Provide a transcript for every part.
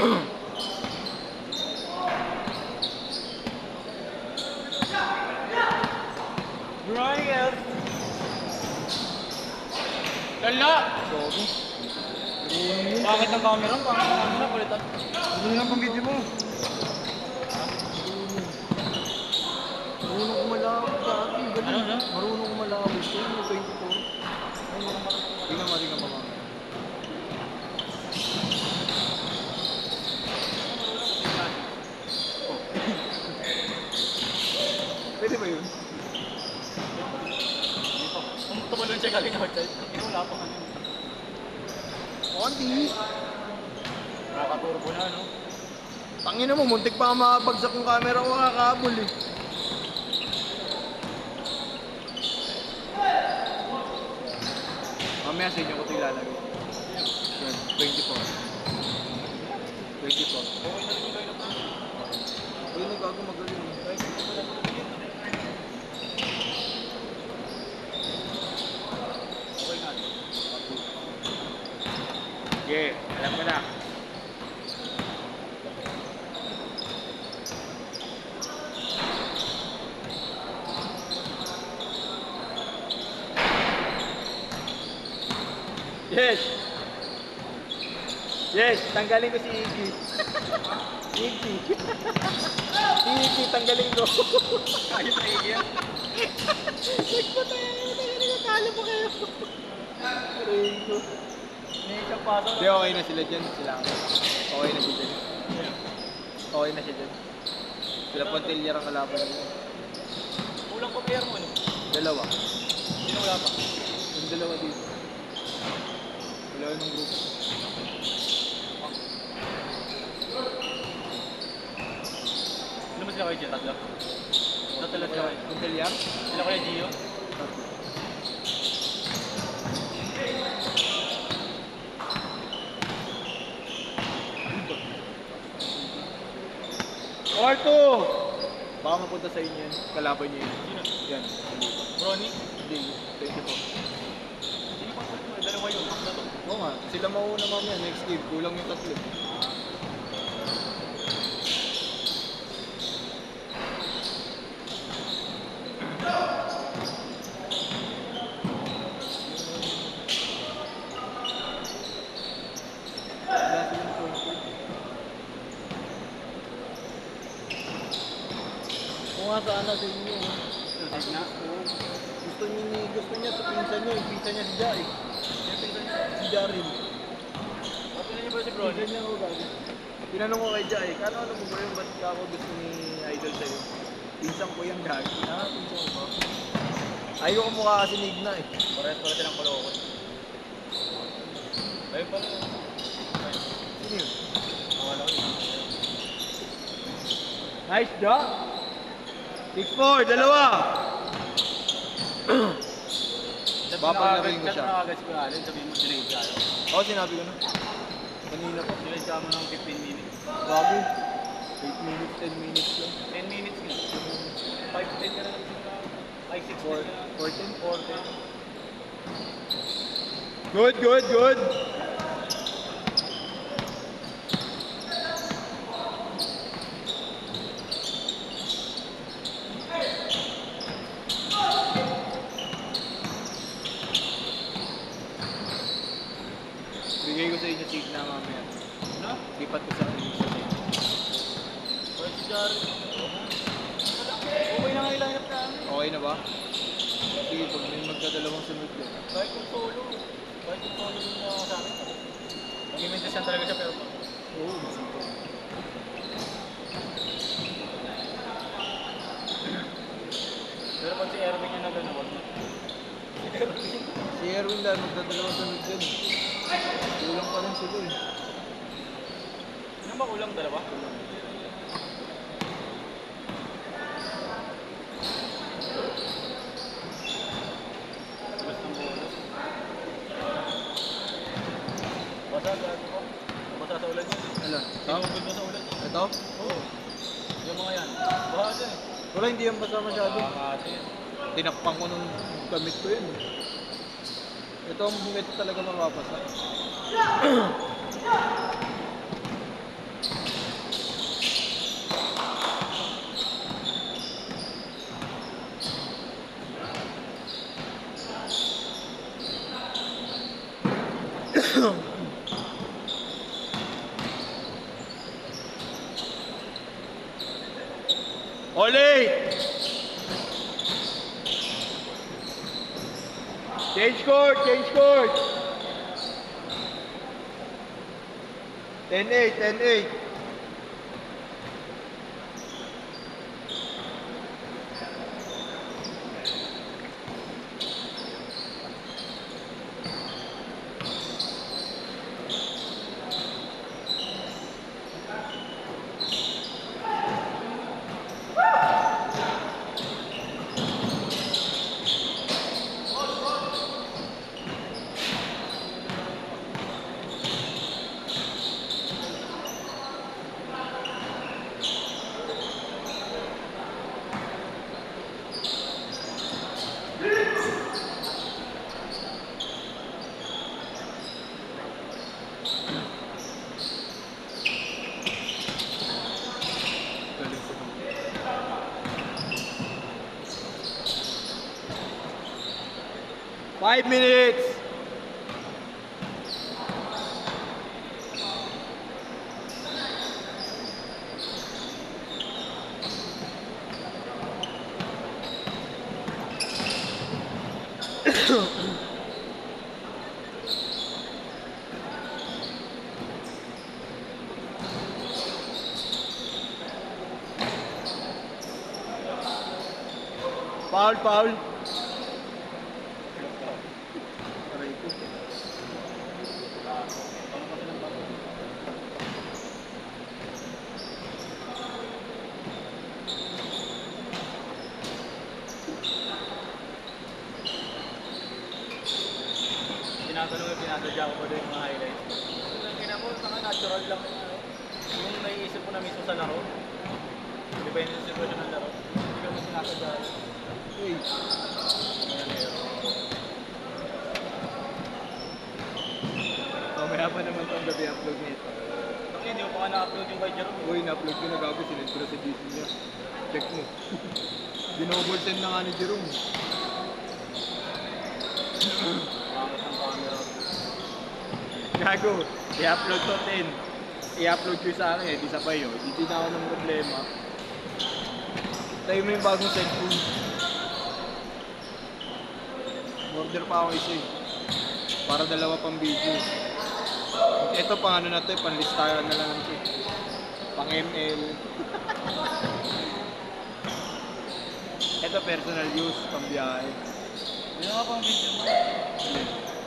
Brian! Lala! Gogi. Pangit ng camera? Pangit ng camera? Kulitan. Ano nga pang video mo? Marunong kumalawag dati. Ano, ano? Marunong kumalawag. Ito yung 24. Ay, tingnan mo, tingnan mo. Pwede ba yun? Kung tumalun siya galing outside, hindi wala pa kanya. Konti. Nakakaturbo na, no? Tangina mo, muntik pa makapagsak yung camera ko kakabol eh. Mamaya sa inyo ko ito ilalagay. Yan, 24. 24. Okay na rin yung lineup natin. Uy, nagbago magaling. Okay nga. Yeah, alam ko na. Yes! Yes! Tanggalin ko si Iggy. Iggy. Si Iggy, tanggalin ko. Ayos na yan. Nagpatay ako. Nakakala pa kayo. Aray ko. May isang paso. Hindi, okay na sila dyan. Sila ako. Okay na siya dyan. Okay na siya dyan. Sila Pontillar ang kalaban nila. Kulang ko player mo, no? Dalawa. Sino wala pa? Yung dalawa dito. Dalawa ng grupo. Ano ba sila kayo dyan? Tatlo? Tatlo sila kayo. Pontillar? Sila kayo Gio? Orto! Baka mapunta sa inyo yan. Kalaban niyo yun. Sino? Yan. Brony? Hindi. 24. Sino pa mo? Dalawa yun. Mas na to. Oo nga. Sila mauna mamaya. Next game. Kulang yung tatlo. Wala silang point guard. Kung nga sana sa inyo. Tapos na? Gusto niya sa pinsan niya. Yung pinsan niya si Jai. Sino pinsan niya? Si Jarin. Kapila niya ba si Brony? Pinsan niya ako gabi. Tinanong ko kay Jai, ano mo ba yung ba't ako gusto ni Idol sa'yo? Pinsan ko yung gagi. Ah, pinsan ko ba? Ayaw ko mukha kasi ni Igna eh. Parehas pala silang kalokot. Ayun pala. Sino yun? Akala ko yun. Nice job! 6-4, dalawa! Papalarin ko siya. Nakagad si Kuya Allen, sabihin mo delayed siya. Oo, sinabi ko na. Kanina pa. Delayed siya mo ng 15 minutes. Bago. 8 minutes, 10 minutes lang. 10 minutes nga. 5 to 10 ka na lang sila. Ay, 6 to 14? 10. 14. Good, good, good! Bigay ko sa inyo signa mamaya. Ano? Lipat ko sa inyo. Wala si Jari. Okay na nga yung lineup namin. Okay na ba? Sige, pag may magdadalawang sunod yan. Kahit kung solo. Kahit kung solo din na sa amin. Mag-imentasyon talaga siya pero Oo, masito. pero pag si Erwin yung nagano, wag na. Si Erwin dahil magdadalawang sunod yan. Kulang pa rin sila eh. Ano ba kulang dalawa? Labas ng bolos. Basa, gago ko. Basa sa ulan yun. Alam? Sinugod mo sa ulan. Ito? Oo. Yung mga yan. Baha dyan eh. Wala, hindi yan basa masyado. Baha kasi yan. Tinakpan ko nung gamit ko yun. Ito talaga mapapasa. Oli! Change court, change court. 10-8, 10-8. Five minutes. Foul, foul. Aray ko. Tinasadya ko pa doon yung mga highlights. Yung kina mo, natural lang. Yung naiisip ko na mismo sa laro. Depende sa sitwasyon ng laro. Hindi ka mo sinasadya. Uy. Mamaya pa naman itong gabi upload nito. Kasi hindi mo pa nga na-upload yung kay Jerome. Uy, na-upload ko na gabi, sinend ko na sa GC niya. Check mo. Dinouble send na nga ni Jerome. Pangit ang camera. Gago, i-upload to 10. I-upload ko sa akin, di sabay yun. Hindi na ako ng problema. Tayo mo yung bagong cellphone. Order pa ako isa eh. Para dalawa pang video. Ito pang ano na to, pang listahan na lang ito. Pang ML. Ito personal use, pang biyahe. Ano nga pang video mo?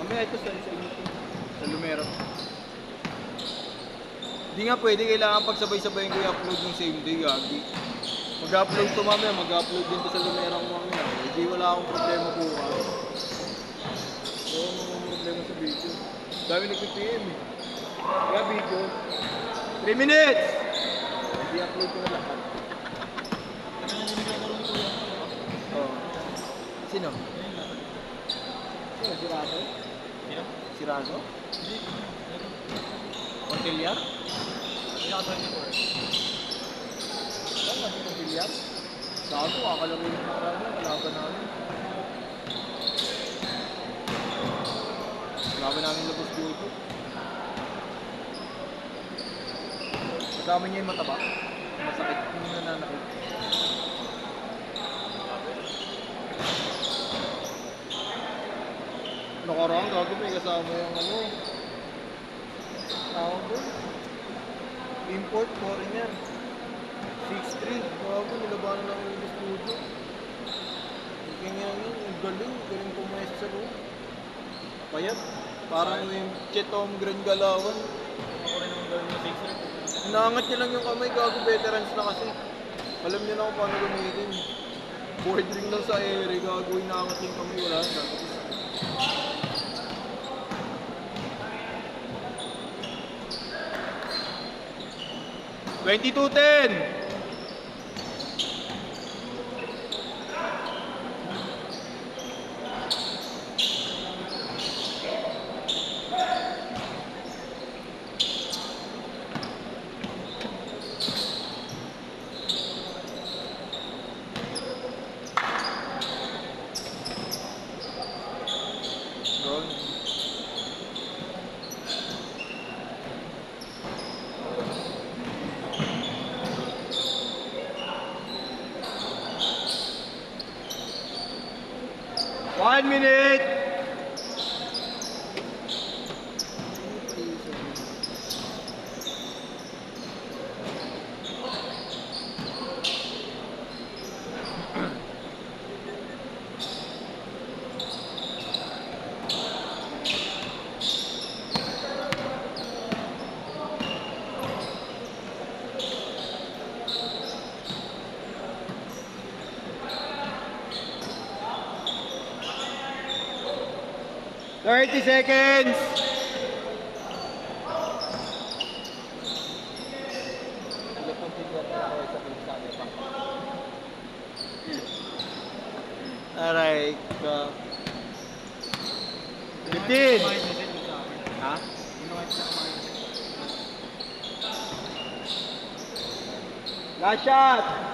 Mamaya ito sa inyo to. Sa Lumero. Hindi nga pwede, kailangan pagsabay-sabayin ko i-upload yung same day, gagi. Mag-upload to mamaya, mag-upload din to sa Lumero mamaya. Hindi wala akong problema bukas. Oo, mga problema sa video. Dami nag-PM eh. Kaya video. 3 minutes! I-upload ko na lahat. Oo. Sino? Sino? Si Razo? Sino? Si Razo? Hindi. Monteliar? Hindi ako 24. Saan ba si Monteliar? Gago, kakalaro yung nakaraan yan. Kalaban namin. Kalaban namin labos dito. Kasama niya yung mataba. Masakit yung nananakit. Nakaraan, gago may kasama yung ano. Tawag doon. Import, foreigner. 6'3". Gago, nilabanan lang yung studio. Kaya yun, ang galing. Galing pumesa sa loob. Payat. Parang yung Chetom Grand Galawan. Ako rin naman gawin yung 6 Inaangat niya lang yung kamay, gago veterans na kasi. Alam niya na kung paano gamitin. Board ring lang sa ere, gago inaangat yung kamay, wala na. 22-10. 1 minute! Thirty seconds! Aray ka. 15! Ha? Last shot!